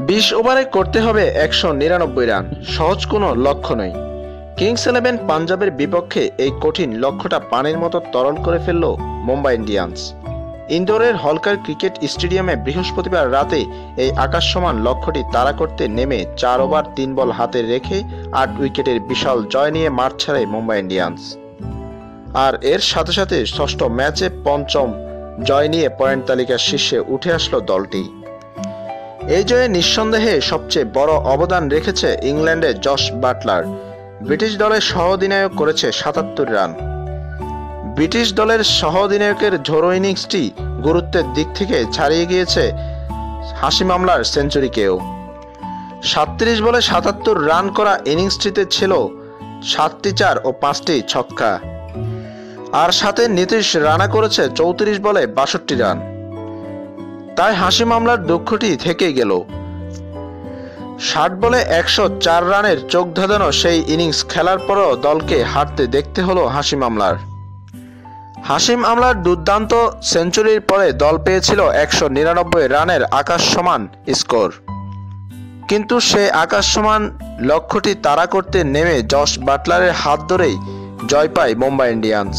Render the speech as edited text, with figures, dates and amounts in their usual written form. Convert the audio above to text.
20 ওভারে করতে হবে 199 রান, সহজ কোনো লক্ষ্য নয়। কিংস ইলেভেন পাঞ্জাবের বিপক্ষে এই কঠিন লক্ষ্যটা পানির মতো তরল করে ফেলল মুম্বাই ইন্ডিয়ান্স। ইন্দোরের হলকার ক্রিকেট স্টেডিয়ামে বৃহস্পতিবার রাতে এই আকাশসমান লক্ষ্যটি তাড়া করতে নেমে 4 ওভার 3 বল হাতে রেখে 8 উইকেটের বিশাল জয় নিয়ে মাঠ ছাড়ে মুম্বাই ইন্ডিয়ান্স। আর এর সাথে সাথে ষষ্ঠ ম্যাচে পঞ্চম জয় নিয়ে পয়েন্ট তালিকার শীর্ষে উঠে আসলো দলটি। এই জয়ে নিঃসন্দেহে সবচেয়ে বড় অবদান রেখেছে ইংল্যান্ডের জশ বাটলার। ব্রিটিশ দলের সহ অধিনায়ক করেছে 77 রান। ব্রিটিশ দলের সহ অধিনায়কের ঝোড়ো ইনিংসটি গুরুত্বের দিক থেকে ছাড়িয়ে গিয়েছে হাশিম আমলার সেঞ্চুরিকেও। 37 বলে 77 রান করা ইনিংসটিতে ছিল 7টি 4 ও 5টি ছক্কা। আর সাথে নীতিশ রানা করেছে 34 বলে 62 রান। তাই হাশিম আমলার দুঃখটি থেকেই গেল। 60 বলে 104 রানের চোখ ধাঁধানো সেই ইনিংস খেলার পরও দলকে হারতে দেখতে হলো হাশিম আমলার। হাশিম আমলার দুর্দান্ত সেঞ্চুরির পরে দল পেয়েছিল 199 রানের আকাশসমান স্কোর। কিন্তু সে আকাশসমান লক্ষ্যটি তাড়া করতে নেমে জশ বাটলারের হাত ধরেই জয় পায় মুম্বাই ইন্ডিয়ান্স।